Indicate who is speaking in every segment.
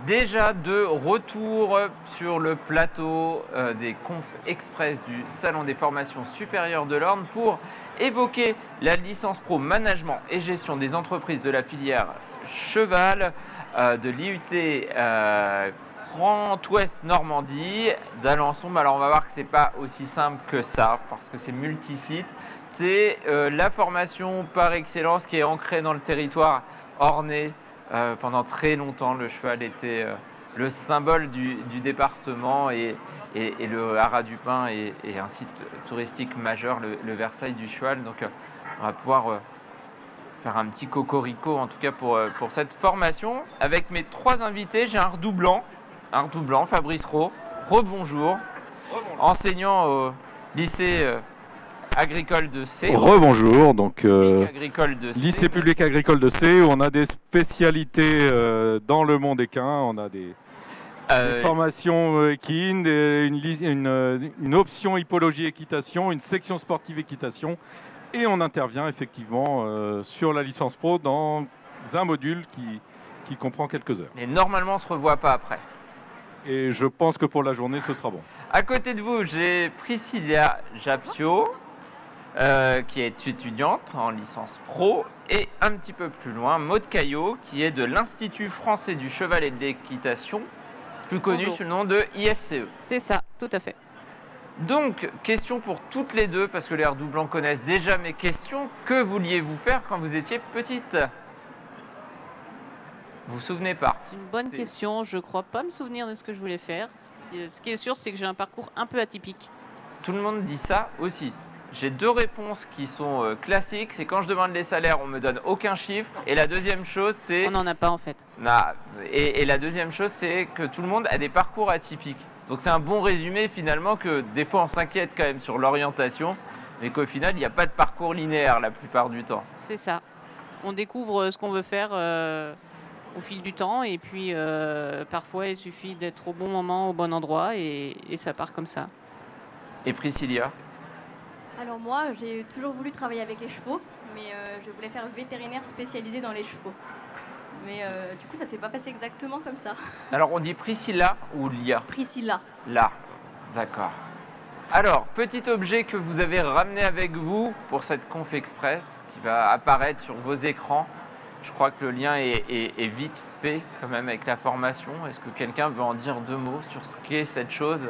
Speaker 1: Déjà de retour sur le plateau des confs express du Salon des formations supérieures de l'Orne pour évoquer la licence pro management et gestion des entreprises de la filière cheval de l'IUT Grand Ouest Normandie d'Alençon. Alors on va voir que c'est pas aussi simple que ça parce que c'est multisite. C'est la formation par excellence qui est ancrée dans le territoire ornais. Pendant très longtemps, le cheval était le symbole du département et le Haras du Pin est un site touristique majeur, le Versailles du cheval. Donc on va pouvoir faire un petit cocorico en tout cas pour cette formation. Avec mes trois invités, j'ai un redoublant, Fabrice Rowe. Rebonjour, enseignant au lycée agricole de C.
Speaker 2: Rebonjour, donc
Speaker 1: agricole de C,
Speaker 2: lycée public agricole de C, où on a des spécialités dans le monde équin, on a des formations équines, une option hippologie équitation, une section sportive équitation, et on intervient effectivement sur la licence pro dans un module qui comprend quelques heures.
Speaker 1: Mais normalement, on ne se revoit pas après.
Speaker 2: Et je pense que pour la journée, ce sera bon.
Speaker 1: À côté de vous, j'ai Priscilla Japio, qui est étudiante en licence pro, et un petit peu plus loin, Maud Caillot, qui est de l'Institut français du cheval et de l'équitation, plus connu sous le nom de IFCE.
Speaker 3: C'est ça, tout à fait.
Speaker 1: Donc, question pour toutes les deux, parce que les redoublants connaissent déjà mes questions. Que vouliez-vous faire quand vous étiez petite ? Vous vous souvenez pas ?
Speaker 3: C'est une bonne question, je crois pas me souvenir de ce que je voulais faire. Ce qui est sûr, c'est que j'ai un parcours un peu atypique.
Speaker 1: Tout le monde dit ça aussi. J'ai deux réponses qui sont classiques. C'est quand je demande les salaires, on me donne aucun chiffre. Et la deuxième chose, c'est...
Speaker 3: On n'en a pas en fait.
Speaker 1: Et la deuxième chose, c'est que tout le monde a des parcours atypiques. Donc c'est un bon résumé finalement que des fois on s'inquiète quand même sur l'orientation, mais qu'au final, il n'y a pas de parcours linéaire la plupart du temps.
Speaker 3: C'est ça. On découvre ce qu'on veut faire au fil du temps. Et puis parfois, il suffit d'être au bon moment, au bon endroit. Et ça part comme ça.
Speaker 1: Et Priscilla ?
Speaker 4: Alors moi, j'ai toujours voulu travailler avec les chevaux, mais je voulais faire vétérinaire spécialisé dans les chevaux. Mais du coup, ça ne s'est pas passé exactement comme ça.
Speaker 1: Alors, on dit Priscilla ou Lia ?
Speaker 4: Priscilla.
Speaker 1: Là, d'accord. Alors, petit objet que vous avez ramené avec vous pour cette conf express qui va apparaître sur vos écrans. Je crois que le lien est vite fait quand même avec la formation. Est-ce que quelqu'un veut en dire deux mots sur ce qu'est cette chose ?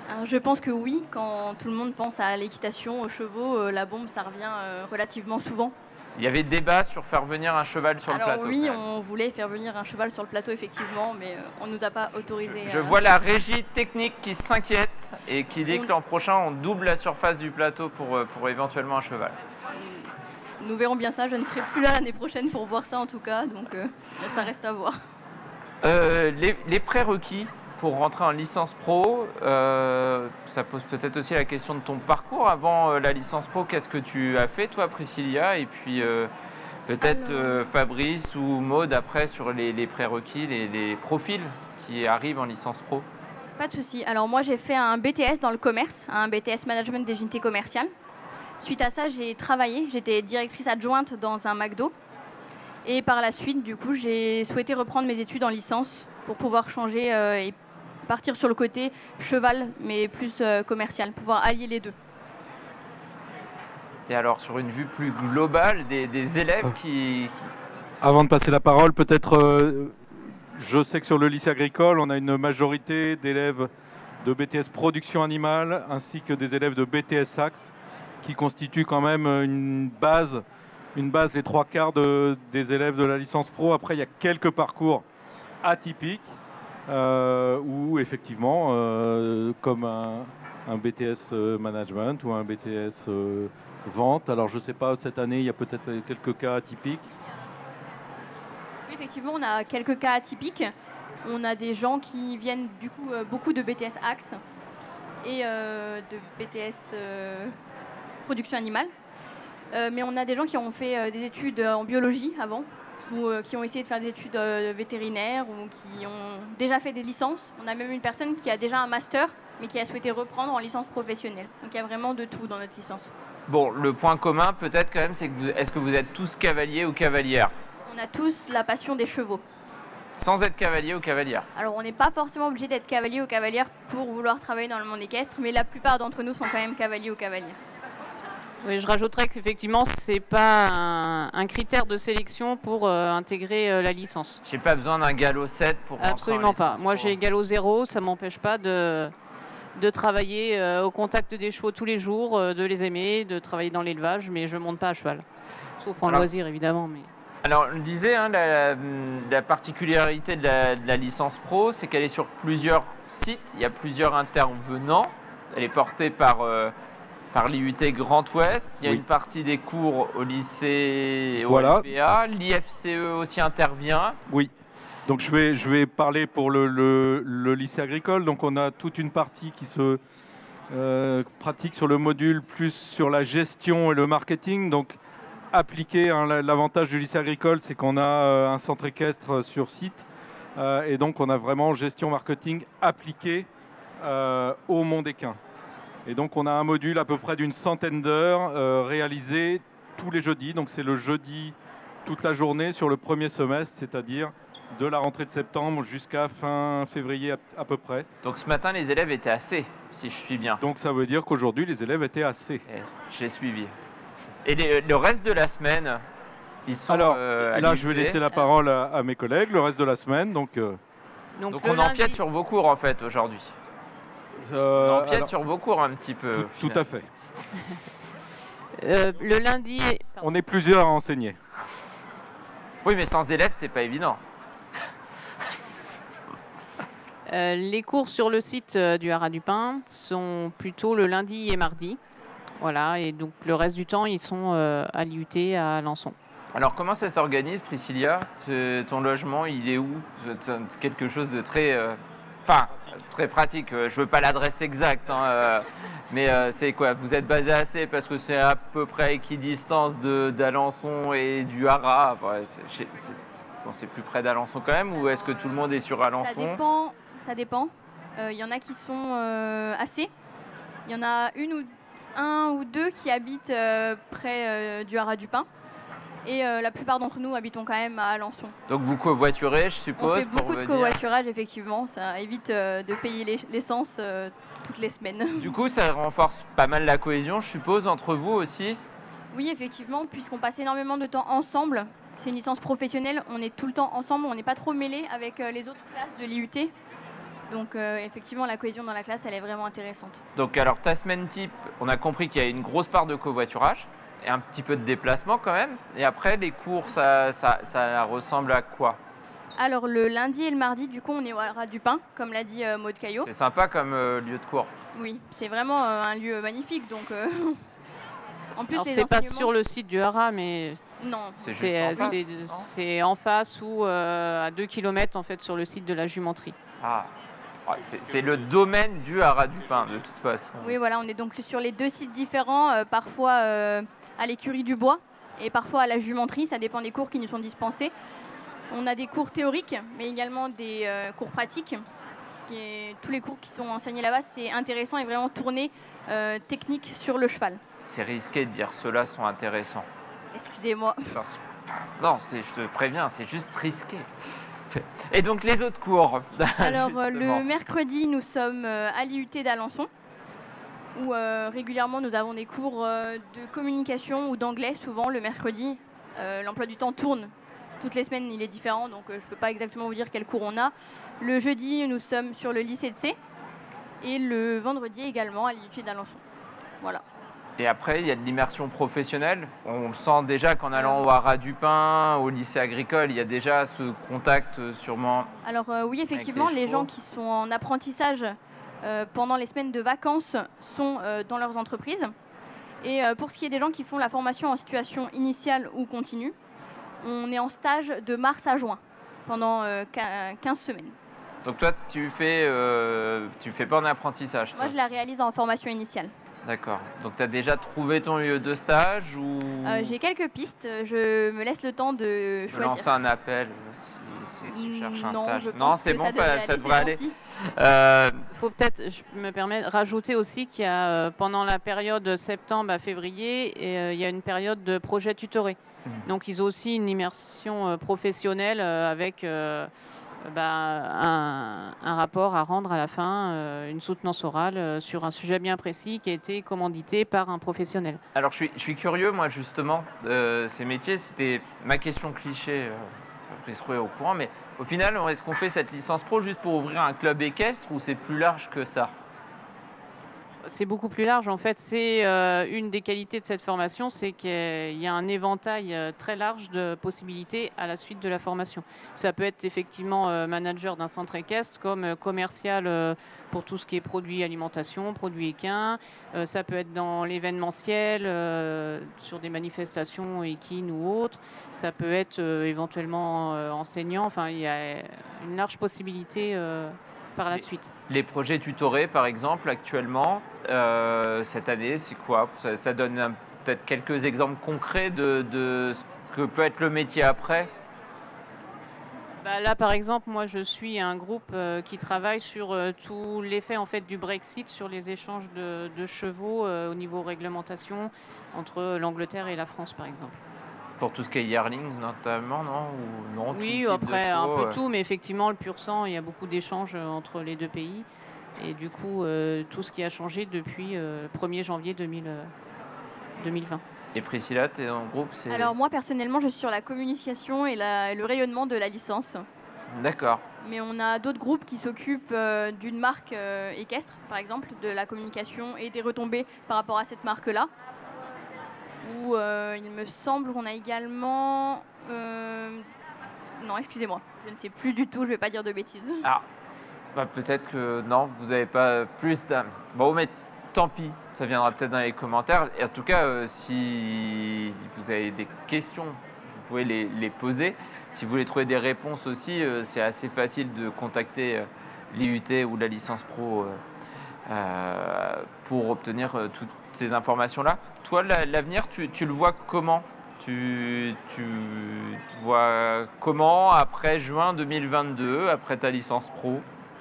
Speaker 4: Alors, je pense que oui, quand tout le monde pense à l'équitation, aux chevaux, la bombe, ça revient relativement souvent.
Speaker 1: Il y avait débat sur faire venir un cheval sur le plateau.
Speaker 4: Alors oui, on voulait faire venir un cheval sur le plateau, effectivement, mais on ne nous a pas autorisé.
Speaker 1: Je vois la régie technique qui s'inquiète et qui dit que l'an prochain, on double la surface du plateau pour éventuellement un cheval.
Speaker 4: Nous verrons bien ça, je ne serai plus là l'année prochaine pour voir ça en tout cas, donc ça reste à voir.
Speaker 1: Les prérequis pour rentrer en licence pro, ça pose peut-être aussi la question de ton parcours avant la licence pro. Qu'est-ce que tu as fait toi Priscilla ? Et puis peut-être Fabrice ou Maud après sur les prérequis, les profils qui arrivent en licence pro.
Speaker 4: Pas de souci. Alors moi j'ai fait un BTS dans le commerce, un BTS management des unités commerciales. Suite à ça, j'ai travaillé, j'étais directrice adjointe dans un McDo. Et par la suite, du coup, j'ai souhaité reprendre mes études en licence pour pouvoir changer et partir sur le côté cheval, mais plus commercial, pouvoir allier les deux.
Speaker 1: Et alors, sur une vue plus globale, des élèves qui...
Speaker 2: Avant de passer la parole, peut-être, je sais que sur le lycée agricole, on a une majorité d'élèves de BTS production animale, ainsi que des élèves de BTS Axe, qui constitue quand même une base, les trois quarts des élèves de la licence pro. Après, il y a quelques parcours atypiques où effectivement, comme un BTS management ou un BTS vente. Alors, je ne sais pas, cette année, il y a peut-être quelques cas atypiques.
Speaker 4: Oui, effectivement, on a quelques cas atypiques. On a des gens qui viennent du coup beaucoup de BTS Axe et de BTS production animale. Mais on a des gens qui ont fait des études en biologie avant, ou qui ont essayé de faire des études vétérinaires, ou qui ont déjà fait des licences. On a même une personne qui a déjà un master, mais qui a souhaité reprendre en licence professionnelle. Donc il y a vraiment de tout dans notre licence.
Speaker 1: Bon, le point commun peut-être quand même, c'est que est-ce que vous êtes tous cavaliers ou cavalières ?
Speaker 4: On a tous la passion des chevaux.
Speaker 1: Sans être cavalier ou cavalière.
Speaker 4: Alors on n'est pas forcément obligé d'être cavalier ou cavalière pour vouloir travailler dans le monde équestre, mais la plupart d'entre nous sont quand même cavaliers ou cavalières.
Speaker 3: Oui, je rajouterais qu'effectivement, ce n'est pas un critère de sélection pour intégrer la licence.
Speaker 1: J'ai pas besoin d'un galop 7 pour rentrer en
Speaker 3: Absolument pas.
Speaker 1: licence
Speaker 3: Moi,
Speaker 1: pro.
Speaker 3: j'ai galop 0, ça ne m'empêche pas de travailler au contact des chevaux tous les jours, de les aimer, de travailler dans l'élevage, mais je ne monte pas à cheval. Sauf en
Speaker 1: Alors-
Speaker 3: loisir, évidemment. Mais...
Speaker 1: Alors, on le disait, hein, la particularité de la licence pro, c'est qu'elle est sur plusieurs sites, il y a plusieurs intervenants. Elle est portée par l'IUT Grand Ouest. Il y a
Speaker 2: Oui.
Speaker 1: une partie des cours au lycée et
Speaker 2: Voilà.
Speaker 1: au LPA. L'IFCE aussi intervient.
Speaker 2: Oui. Donc je vais parler pour le lycée agricole. Donc on a toute une partie qui se pratique sur le module plus sur la gestion et le marketing. Donc appliqué, hein, l'avantage du lycée agricole, c'est qu'on a un centre équestre sur site. Et donc on a vraiment gestion marketing appliquée au monde équin. Et donc on a un module à peu près d'une centaine d'heures réalisé tous les jeudis. Donc c'est le jeudi toute la journée sur le premier semestre, c'est-à-dire de la rentrée de septembre jusqu'à fin février à peu près.
Speaker 1: Donc ce matin, les élèves étaient assez, si je suis bien.
Speaker 2: Donc ça veut dire qu'aujourd'hui, les élèves étaient assez.
Speaker 1: Et j'ai suivi. Et le reste de la semaine, ils sont
Speaker 2: Alors
Speaker 1: à
Speaker 2: là, je vais
Speaker 1: l'IUT.
Speaker 2: laisser la parole à mes collègues le reste de la semaine. Donc
Speaker 1: Donc
Speaker 3: le
Speaker 1: on empiète
Speaker 3: lundi-
Speaker 1: sur vos cours en fait aujourd'hui. On empiète
Speaker 2: alors,
Speaker 1: sur vos cours un petit peu. au
Speaker 2: tout
Speaker 1: final.
Speaker 2: à fait.
Speaker 3: le lundi... pardon.
Speaker 2: On est plusieurs à enseigner.
Speaker 1: Oui, mais sans élèves, c'est pas évident.
Speaker 3: Les cours sur le site du Haras du Pin sont plutôt le lundi et mardi. Voilà, et donc le reste du temps, ils sont à l'IUT à Alençon.
Speaker 1: Alors comment ça s'organise, Priscilla? Ton logement, il est où? C'est quelque chose de très, très pratique. Je veux pas l'adresse exacte, hein, mais c'est quoi? Vous êtes basé à Sées parce que c'est à peu près équidistance d'Alençon et du Haras. Enfin, c'est plus près d'Alençon quand même, ou est-ce que tout le monde est sur Alençon?
Speaker 4: Ça dépend. Il y en a qui sont assez. Il y en a un ou deux qui habitent près du Haras du Pin. Et la plupart d'entre nous habitons quand même à Alençon.
Speaker 1: Donc vous covoiturez, je
Speaker 4: On
Speaker 1: suppose,
Speaker 4: fait
Speaker 1: pour
Speaker 4: beaucoup de
Speaker 1: venir.
Speaker 4: covoiturage, effectivement. Ça évite de payer l'essence toutes les semaines.
Speaker 1: Du coup, ça renforce pas mal la cohésion, je suppose, entre vous aussi.
Speaker 4: Oui, effectivement, puisqu'on passe énormément de temps ensemble. C'est une licence professionnelle, on est tout le temps ensemble, on n'est pas trop mêlés avec les autres classes de l'IUT. Donc effectivement, la cohésion dans la classe, elle est vraiment intéressante.
Speaker 1: Donc alors ta semaine type, on a compris qu'il y a une grosse part de covoiturage et un petit peu de déplacement quand même. Et après, les cours, ça ressemble à quoi?
Speaker 4: Alors le lundi et le mardi, du coup, on est au Haras du Pin, comme l'a dit Maud Caillot.
Speaker 1: C'est sympa comme lieu de cours.
Speaker 4: Oui, c'est vraiment un lieu magnifique. Donc en plus,
Speaker 3: Alors,
Speaker 4: les
Speaker 3: c'est pas
Speaker 4: enseignements-
Speaker 3: sur le site du Haras, mais
Speaker 4: Non,
Speaker 1: C'est juste
Speaker 3: c'est
Speaker 1: en face,
Speaker 3: c'est-
Speaker 1: non?
Speaker 3: c'est en face ou à 2 km en fait sur le site de la jumenterie.
Speaker 1: Ah, c'est le domaine du Haras du Pin de toute façon.
Speaker 4: oui, voilà, on est donc sur les deux sites différents, parfois à l'écurie du bois et parfois à la jumenterie, ça dépend des cours qui nous sont dispensés. On a des cours théoriques, mais également des cours pratiques. Et tous les cours qui sont enseignés là-bas, c'est intéressant et vraiment tourné technique sur le cheval.
Speaker 1: C'est risqué de dire ceux-là sont intéressants.
Speaker 4: Excusez-moi.
Speaker 1: Non, je te préviens, c'est juste risqué. Et donc les autres cours.
Speaker 4: Alors
Speaker 1: justement.
Speaker 4: le mercredi, nous sommes à l'IUT d'Alençon, où régulièrement nous avons des cours de communication ou d'anglais, souvent le mercredi. L'emploi du temps tourne. Toutes les semaines, il est différent, donc je ne peux pas exactement vous dire quel cours on a. Le jeudi, nous sommes sur le lycée de Sées, et le vendredi également à l'IUT d'Alençon. Voilà.
Speaker 1: Et après, il y a de l'immersion professionnelle. On le sent déjà qu'en allant au Haras du Pin, au lycée agricole, il y a déjà ce contact sûrement.
Speaker 4: Alors oui, effectivement,
Speaker 1: les
Speaker 4: les gens
Speaker 1: chevaux.
Speaker 4: qui sont en apprentissage pendant les semaines de vacances sont dans leurs entreprises. Et pour ce qui est des gens qui font la formation en situation initiale ou continue, on est en stage de mars à juin pendant 15 semaines.
Speaker 1: Donc toi, tu fais pas en apprentissage, toi.
Speaker 4: Moi, je la réalise en formation initiale.
Speaker 1: D'accord. Donc tu as déjà trouvé ton lieu de stage ou
Speaker 4: J'ai quelques pistes, je me laisse le temps de
Speaker 1: je peux
Speaker 4: choisir.
Speaker 1: lancer un appel si tu cherches un
Speaker 4: non,
Speaker 1: stage.
Speaker 4: je
Speaker 1: Non,
Speaker 4: pense
Speaker 1: c'est
Speaker 4: que
Speaker 1: bon,
Speaker 4: ça
Speaker 1: devrait aller.
Speaker 4: gentil.
Speaker 3: Il faut peut-être, je me permets de rajouter aussi qu'il y a pendant la période de septembre à février, il y a une période de projet tutoré. Donc ils ont aussi une immersion professionnelle avec un rapport à rendre à la fin, une soutenance orale sur un sujet bien précis qui a été commandité par un professionnel.
Speaker 1: Alors je suis curieux, moi justement, de ces métiers, c'était ma question cliché, Fabrice Rouet est au courant, mais au final, est-ce qu'on fait cette licence pro juste pour ouvrir un club équestre ou c'est plus large que ça?
Speaker 3: C'est beaucoup plus large. En fait, c'est une des qualités de cette formation, c'est qu'il y a un éventail très large de possibilités à la suite de la formation. Ça peut être effectivement manager d'un centre équestre, comme commercial pour tout ce qui est produits alimentation, produits équins. Ça peut être dans l'événementiel, sur des manifestations équines ou autres. Ça peut être éventuellement enseignant. Enfin, il y a une large possibilité par la suite.
Speaker 1: Les projets tutorés, par exemple, actuellement, cette année, c'est quoi? Ça donne peut-être quelques exemples concrets de ce que peut être le métier après?
Speaker 3: Là, par exemple, moi, je suis un groupe qui travaille sur tout l'effet en fait, du Brexit sur les échanges de chevaux au niveau réglementation entre l'Angleterre et la France, par exemple.
Speaker 1: Pour tout ce qui est yearlings notamment, non? Ou non,
Speaker 3: Oui,
Speaker 1: tout type de
Speaker 3: après un
Speaker 1: chevaux,
Speaker 3: peu tout, mais effectivement, le pur sang, il y a beaucoup d'échanges entre les deux pays. Et du coup, tout ce qui a changé depuis le 1er janvier 2020.
Speaker 1: Et Priscilla, tu es en groupe?
Speaker 4: Alors moi, personnellement, je suis sur la communication et le rayonnement de la licence.
Speaker 1: D'accord.
Speaker 4: Mais on a d'autres groupes qui s'occupent d'une marque équestre, par exemple, de la communication et des retombées par rapport à cette marque-là. Où il me semble qu'on a également... Non, excusez-moi, je ne sais plus du tout, je ne vais pas dire de bêtises.
Speaker 1: Ah, peut-être que non, vous n'avez pas plus d'un... Bon, mais tant pis, ça viendra peut-être dans les commentaires. Et en tout cas, si vous avez des questions, vous pouvez les poser. Si vous voulez trouver des réponses aussi, c'est assez facile de contacter l'IUT ou la licence pro pour obtenir toutes ces informations-là. Toi, l'avenir, tu le vois comment? Tu vois comment après juin 2022, après ta licence pro?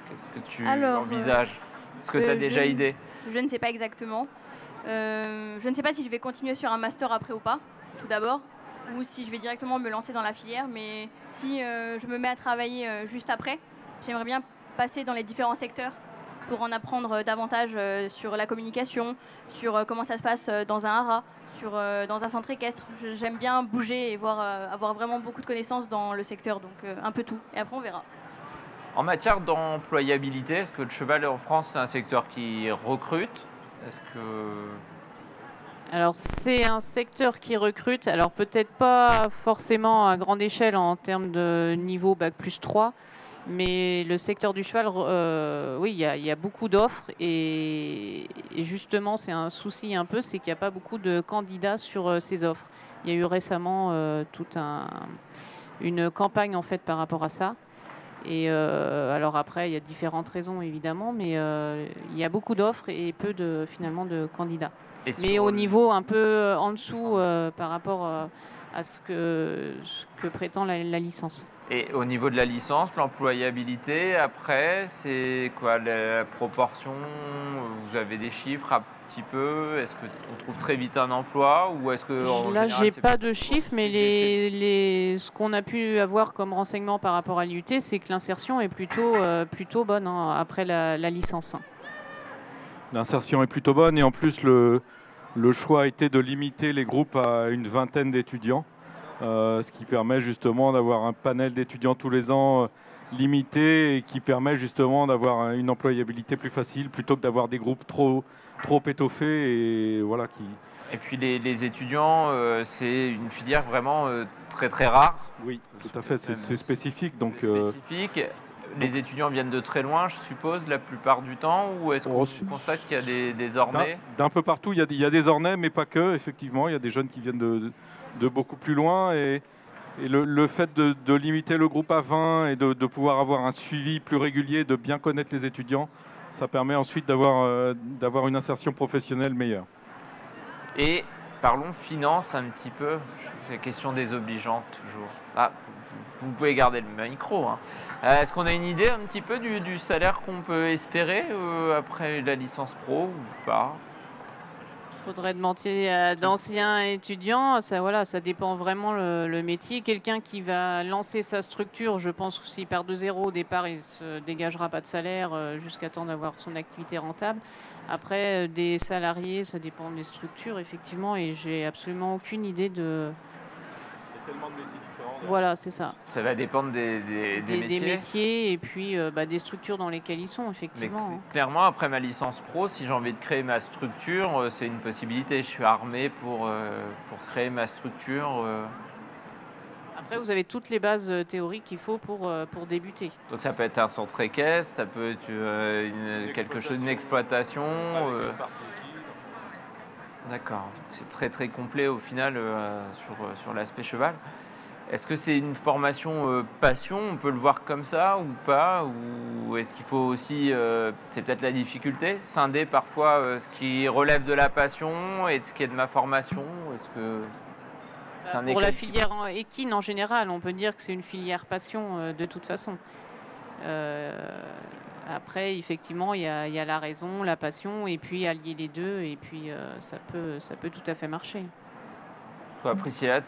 Speaker 1: Qu'est-ce que tu envisages? Est-ce que tu as déjà idée?
Speaker 4: Je ne sais pas exactement. Je ne sais pas si je vais continuer sur un master après ou pas, tout d'abord, ou si je vais directement me lancer dans la filière. Mais si je me mets à travailler juste après, j'aimerais bien passer dans les différents secteurs pour en apprendre davantage sur la communication, sur comment ça se passe dans un haras, dans un centre équestre. J'aime bien bouger et avoir vraiment beaucoup de connaissances dans le secteur, donc un peu tout. Et après, on verra.
Speaker 1: En matière d'employabilité, est-ce que le cheval en France, c'est un secteur qui recrute? Est-ce que...
Speaker 3: Alors, c'est un secteur qui recrute, alors peut-être pas forcément à grande échelle en termes de niveau Bac+3, mais le secteur du cheval, oui, il y a beaucoup d'offres et justement, c'est un souci un peu, c'est qu'il n'y a pas beaucoup de candidats sur ces offres. Il y a eu récemment toute une campagne en fait par rapport à ça. Et alors après, il y a différentes raisons évidemment, mais il y a beaucoup d'offres et peu finalement de candidats. Mais au niveau un peu en dessous par rapport à ce que prétend la licence.
Speaker 1: Et au niveau de la licence, l'employabilité, après, c'est quoi la proportion? Vous avez des chiffres un petit peu? Est-ce qu'on trouve très vite un emploi ou est-ce que
Speaker 3: là, j'ai pas de chiffres, mais ce qu'on a pu avoir comme renseignement par rapport à l'IUT, c'est que l'insertion est plutôt bonne après la licence.
Speaker 2: L'insertion est plutôt bonne et en plus le choix a été de limiter les groupes à une vingtaine d'étudiants. Ce qui permet justement d'avoir un panel d'étudiants tous les ans limité et qui permet justement d'avoir une employabilité plus facile plutôt que d'avoir des groupes trop étoffés et voilà qui.
Speaker 1: Et puis les étudiants, c'est une filière vraiment très très rare.
Speaker 2: Oui, tout à fait, c'est spécifique donc.
Speaker 1: Spécifique. Les étudiants viennent de très loin, je suppose, la plupart du temps, ou est-ce qu'on constate qu'il y a des ornais?
Speaker 2: D'un peu partout, il y a des ornais, mais pas que, effectivement. Il y a des jeunes qui viennent de beaucoup plus loin. Et le fait de limiter le groupe à 20 et de pouvoir avoir un suivi plus régulier, de bien connaître les étudiants, ça permet ensuite d'avoir une insertion professionnelle meilleure.
Speaker 1: Et parlons finance un petit peu. C'est question désobligeante toujours. Ah, vous pouvez garder le micro. Hein. Est-ce qu'on a une idée un petit peu du salaire qu'on peut espérer après la licence pro ou pas?
Speaker 3: Faudrait demander à d'anciens étudiants. Ça, voilà, ça dépend vraiment le métier. Quelqu'un qui va lancer sa structure, je pense que s'il part de zéro au départ, il se dégagera pas de salaire jusqu'à temps d'avoir son activité rentable. Après, des salariés, ça dépend des structures, effectivement, et j'ai absolument aucune idée de.
Speaker 2: Il y a tellement de métiers différents.
Speaker 3: Voilà, c'est ça.
Speaker 1: Ça va dépendre des métiers.
Speaker 3: Des métiers et puis des structures dans lesquelles ils sont,
Speaker 1: Mais
Speaker 3: effectivement. Hein.
Speaker 1: clairement, après ma licence pro, si j'ai envie de créer ma structure, c'est une possibilité. Je suis armé pour créer ma structure.
Speaker 3: Après, vous avez toutes les bases théoriques qu'il faut pour débuter.
Speaker 1: Donc ça peut être un centre équestre, ça peut être quelque chose, une exploitation. D'accord. Donc c'est très très complet au final sur l'aspect cheval. Est-ce que c'est une formation passion, on peut le voir comme ça ou pas? Ou est-ce qu'il faut aussi, c'est peut-être la difficulté, scinder parfois ce qui relève de la passion et ce qui est de ma formation? Est-ce que c'est un
Speaker 3: Pour la
Speaker 1: équilibre?
Speaker 3: filière équine en général, on peut dire que c'est une filière passion de toute façon. Après, effectivement, il y a la raison, la passion, et puis allier les deux, et puis ça peut tout à fait marcher.
Speaker 1: Toi, Priscilla,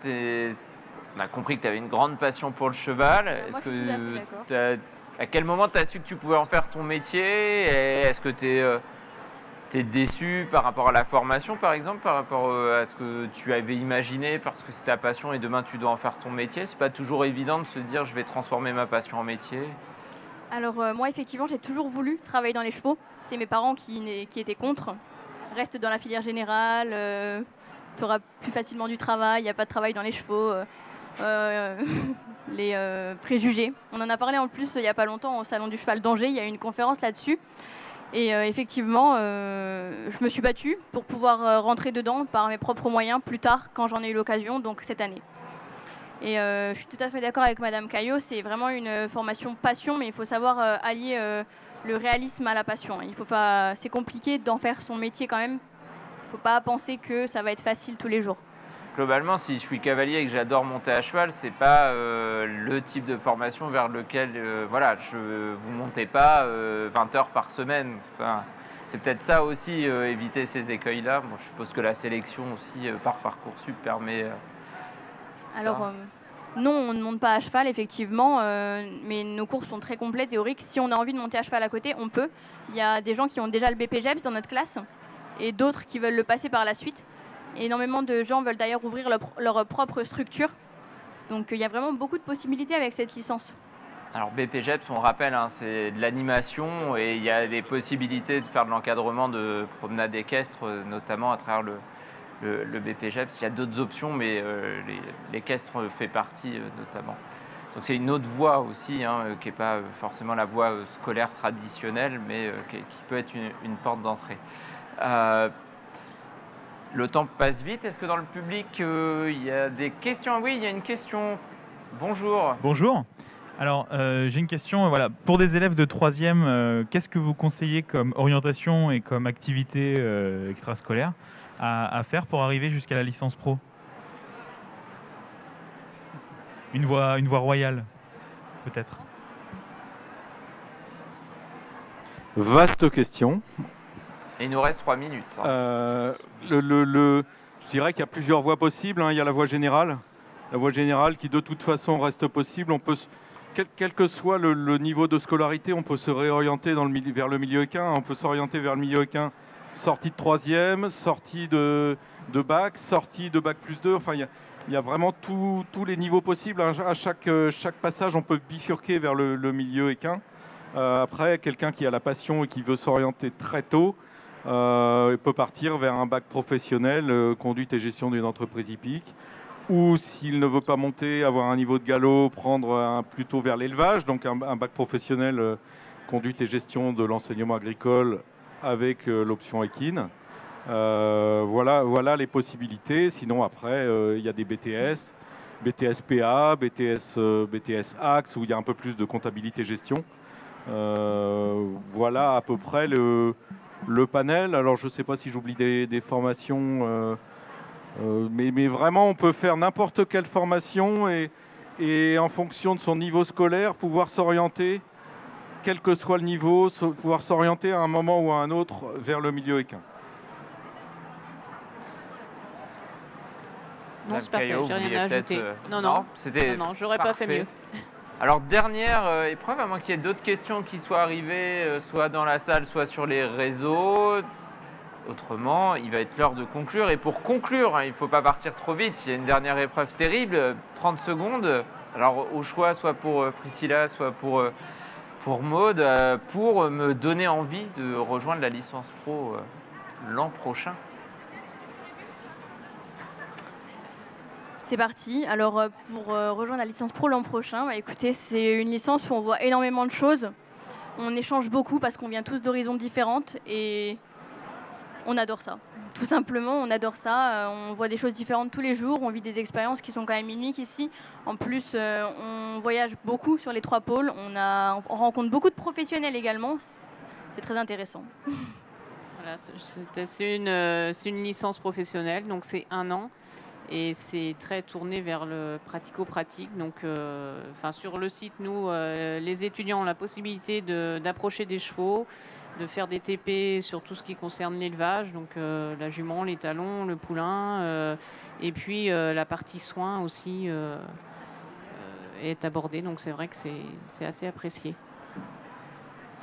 Speaker 1: on a compris que tu avais une grande passion pour le cheval.
Speaker 4: Moi,
Speaker 1: Est-ce
Speaker 4: je suis tout à fait d'accord.
Speaker 1: à quel moment tu as su que tu pouvais en faire ton métier? Et est-ce que tu es déçu par rapport à la formation, par exemple, par rapport à ce que tu avais imaginé parce que c'est ta passion et demain tu dois en faire ton métier? C'est pas toujours évident de se dire je vais transformer ma passion en métier.
Speaker 4: Alors moi effectivement j'ai toujours voulu travailler dans les chevaux. C'est mes parents qui étaient contre. Reste dans la filière générale, tu auras plus facilement du travail, il n'y a pas de travail dans les chevaux. Les préjugés. On en a parlé en plus il n'y a pas longtemps au Salon du Cheval d'Angers, il y a eu une conférence là-dessus. Et effectivement, je me suis battue pour pouvoir rentrer dedans par mes propres moyens plus tard quand j'en ai eu l'occasion, donc cette année. Et je suis tout à fait d'accord avec Madame Caillot, c'est vraiment une formation passion, mais il faut savoir allier le réalisme à la passion. C'est compliqué d'en faire son métier quand même. Il ne faut pas penser que ça va être facile tous les jours.
Speaker 1: Globalement, si je suis cavalier et que j'adore monter à cheval, c'est pas le type de formation vers lequel, vous montez pas 20 heures par semaine. Enfin, c'est peut-être ça aussi, éviter ces écueils-là. Bon, je suppose que la sélection aussi par Parcoursup permet.
Speaker 4: Alors, non, on ne monte pas à cheval, effectivement, mais nos cours sont très complets, théoriques. Si on a envie de monter à cheval à côté, on peut. Il y a des gens qui ont déjà le BPGEPS dans notre classe et d'autres qui veulent le passer par la suite. Énormément de gens veulent d'ailleurs ouvrir leur propre structure. Donc il y a vraiment beaucoup de possibilités avec cette licence.
Speaker 1: Alors BPGEPS, on rappelle, hein, c'est de l'animation et il y a des possibilités de faire de l'encadrement de promenades équestres, notamment à travers le BPGEPS. Il y a d'autres options, mais l'équestre fait partie notamment. Donc c'est une autre voie aussi, hein, qui n'est pas forcément la voie scolaire traditionnelle, mais qui peut être une porte d'entrée. Le temps passe vite. Est-ce que dans le public, il y a des questions? Oui, il y a une question. Bonjour.
Speaker 5: Bonjour. Alors, j'ai une question. Voilà. Pour des élèves de 3e, qu'est-ce que vous conseillez comme orientation et comme activité extrascolaire à faire pour arriver jusqu'à la licence pro? Une voie royale, peut-être.
Speaker 2: Vaste question.
Speaker 1: Et il nous reste 3 minutes. Hein.
Speaker 2: Je dirais qu'il y a plusieurs voies possibles. Hein. Il y a la voie générale. La voie générale qui de toute façon reste possible. On peut, quel que soit le niveau de scolarité, on peut se réorienter vers le milieu équin. On peut s'orienter vers le milieu équin, sortie de 3e, sortie de bac, sortie de bac plus 2. Enfin, il y a vraiment tous les niveaux possibles. À chaque passage, on peut bifurquer vers le milieu équin. Après, quelqu'un qui a la passion et qui veut s'orienter très tôt, il peut partir vers un bac professionnel, conduite et gestion d'une entreprise hippique. Ou s'il ne veut pas monter, avoir un niveau de galop, prendre plutôt vers l'élevage, donc un bac professionnel, conduite et gestion de l'enseignement agricole avec l'option équine. Voilà les possibilités. Sinon, après, il y a des BTS, BTS PA, BTS Axe, où il y a un peu plus de comptabilité gestion. Voilà à peu près le panel. Alors, je ne sais pas si j'oublie des formations, mais vraiment, on peut faire n'importe quelle formation et en fonction de son niveau scolaire, pouvoir s'orienter, quel que soit le niveau, pouvoir s'orienter à un moment ou à un autre vers le milieu équin.
Speaker 3: Non,
Speaker 1: Madame
Speaker 3: c'est parfait,
Speaker 1: Caillot,
Speaker 3: j'ai
Speaker 1: vous
Speaker 3: rien
Speaker 1: vouliez
Speaker 3: à
Speaker 1: peut-être,
Speaker 3: ajouter. Non,
Speaker 1: c'était
Speaker 3: non, j'aurais pas fait
Speaker 1: parfait.
Speaker 3: mieux.
Speaker 1: Alors, dernière épreuve, à moins qu'il y ait d'autres questions qui soient arrivées, soit dans la salle, soit sur les réseaux. Autrement, il va être l'heure de conclure. Et pour conclure, hein, il ne faut pas partir trop vite. Il y a une dernière épreuve terrible, 30 secondes. Alors, au choix, soit pour Priscilla, soit pour Maude, pour me donner envie de rejoindre la licence pro l'an prochain.
Speaker 4: C'est parti. Alors, pour rejoindre la licence pro l'an prochain, bah, écoutez, c'est une licence où on voit énormément de choses. On échange beaucoup parce qu'on vient tous d'horizons différentes et on adore ça. Tout simplement, on adore ça. On voit des choses différentes tous les jours. On vit des expériences qui sont quand même uniques ici. En plus, on voyage beaucoup sur les 3 pôles. On rencontre beaucoup de professionnels également. C'est très intéressant.
Speaker 3: Voilà, c'est une licence professionnelle, donc c'est 1 an. Et c'est très tourné vers le pratico-pratique. Donc, sur le site, nous, les étudiants ont la possibilité d'approcher des chevaux, de faire des TP sur tout ce qui concerne l'élevage, donc la jument, les talons, le poulain, et puis la partie soins aussi est abordée. Donc c'est vrai que c'est assez apprécié.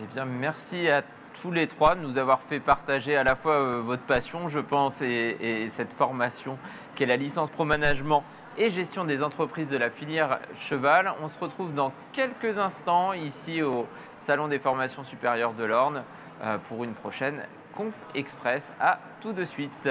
Speaker 1: Eh bien, merci à tous les 3 de nous avoir fait partager à la fois votre passion, je pense, et cette formation qu'est la licence Pro Management et gestion des entreprises de la filière cheval. On se retrouve dans quelques instants ici au Salon des formations supérieures de l'Orne pour une prochaine Conf Express. À tout de suite.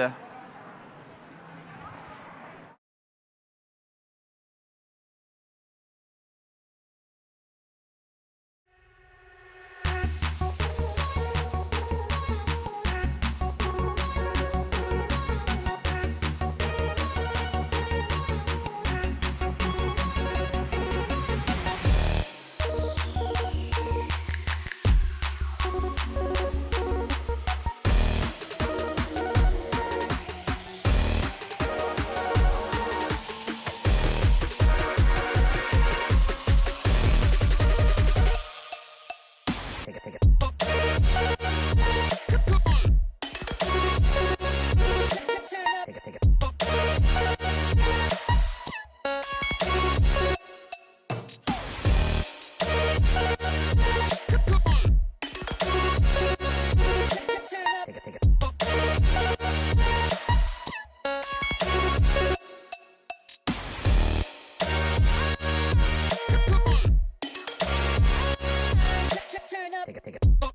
Speaker 6: Take it.